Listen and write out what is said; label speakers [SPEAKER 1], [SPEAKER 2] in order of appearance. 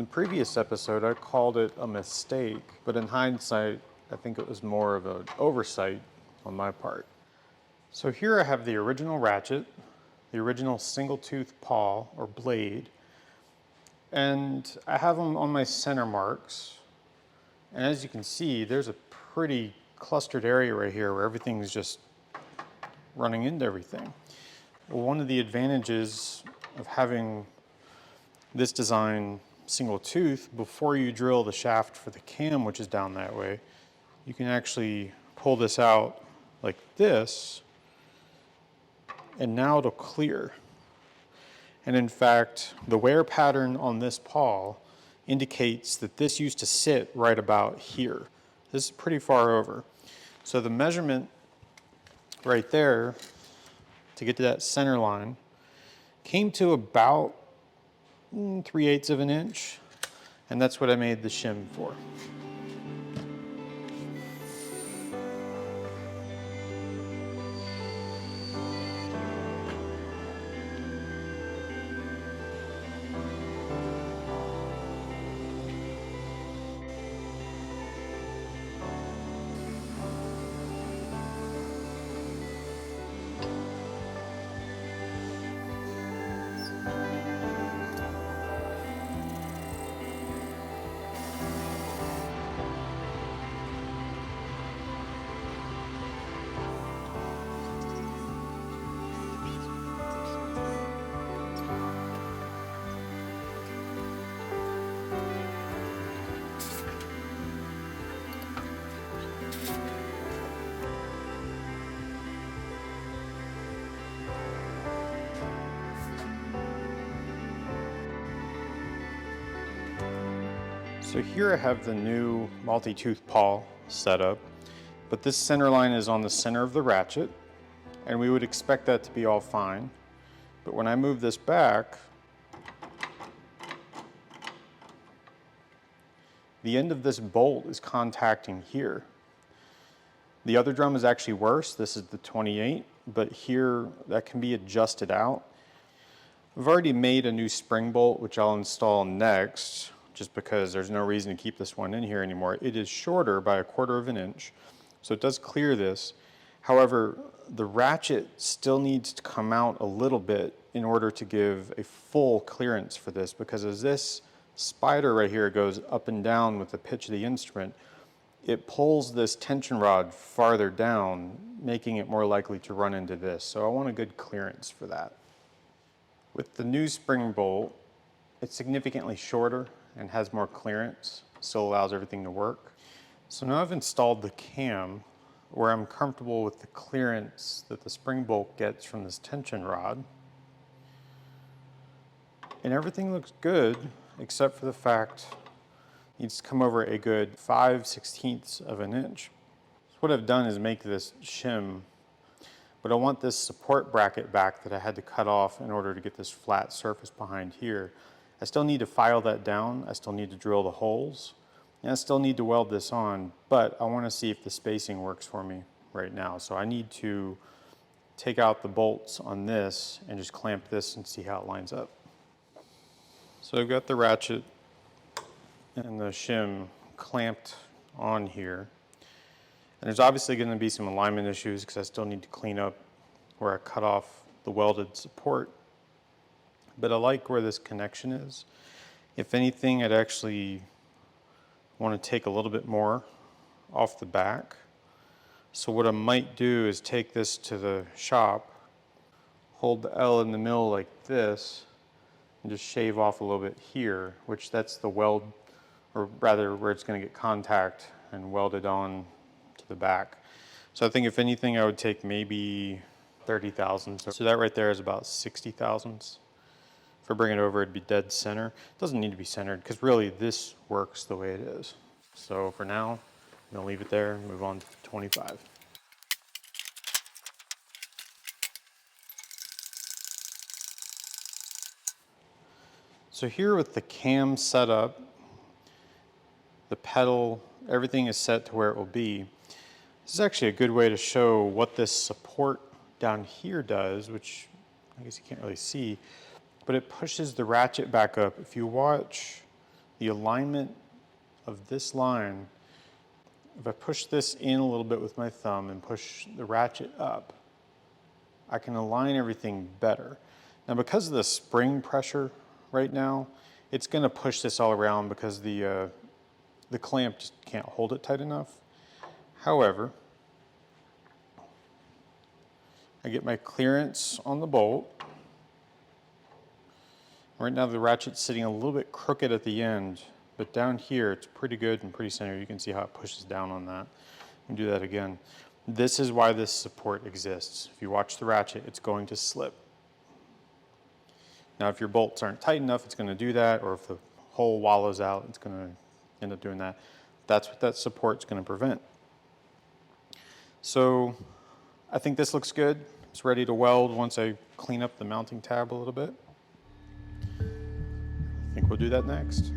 [SPEAKER 1] the previous episode, I called it a mistake, but in hindsight, I think it was more of an oversight on my part. So here I have the original ratchet, the original single tooth paw or blade, and I have them on my center marks. And as you can see, there's a pretty clustered area right here where everything's just running into everything. Well, one of the advantages of having this design single tooth, before you drill the shaft for the cam, which is down that way, you can actually pull this out like this, and now it'll clear. And in fact, the wear pattern on this paw indicates that this used to sit right about here. This is pretty far over. So the measurement right there to get to that center line came to about 3/8 of an inch, and that's what I made the shim for. So here I have the new multi-tooth paw set up, but this center line is on the center of the ratchet, and we would expect that to be all fine. But when I move this back, the end of this bolt is contacting here. The other drum is actually worse. This is the 28, but here that can be adjusted out. I've already made a new spring bolt, which I'll install next, just because there's no reason to keep this one in here anymore. It is shorter by 1/4 of an inch, so it does clear this. However, the ratchet still needs to come out a little bit in order to give a full clearance for this, because as this spider right here goes up and down with the pitch of the instrument, it pulls this tension rod farther down, making it more likely to run into this. So I want a good clearance for that. With the new spring bolt, it's significantly shorter and has more clearance, still allows everything to work. So now I've installed the cam where I'm comfortable with the clearance that the spring bolt gets from this tension rod. And everything looks good, except for the fact it needs to come over a good 5/16 of an inch. So what I've done is make this shim, but I want this support bracket back that I had to cut off in order to get this flat surface behind here. I still need to file that down, I still need to drill the holes, and I still need to weld this on, but I want to see if the spacing works for me right now. So I need to take out the bolts on this and just clamp this and see how it lines up. So I've got the ratchet and the shim clamped on here. And there's obviously going to be some alignment issues because I still need to clean up where I cut off the welded support. But I like where this connection is. If anything, I'd actually want to take a little bit more off the back. So what I might do is take this to the shop, hold the L in the middle like this, and just shave off a little bit here, which that's the weld, or rather where it's going to get contact and welded on to the back. So I think if anything, I would take maybe 30 thousandths. So that right there is about 60 thousandths. If I bring it over, it'd be dead center. It doesn't need to be centered because really this works the way it is. So for now, I'm gonna leave it there and move on to 25. So here with the cam set up, the pedal, everything is set to where it will be. This is actually a good way to show what this support down here does, which I guess you can't really see, but it pushes the ratchet back up. If you watch the alignment of this line, if I push this in a little bit with my thumb and push the ratchet up, I can align everything better. Now because of the spring pressure right now, it's gonna push this all around because the clamp just can't hold it tight enough. However, I get my clearance on the bolt. Right now the ratchet's sitting a little bit crooked at the end, but down here it's pretty good and pretty centered. You can see how it pushes down on that. And do that again. This is why this support exists. If you watch the ratchet, it's going to slip. Now if your bolts aren't tight enough, it's going to do that, or if the hole wallows out, it's going to end up doing that. That's what that support's going to prevent. So I think this looks good. It's ready to weld once I clean up the mounting tab a little bit. I think we'll do that next.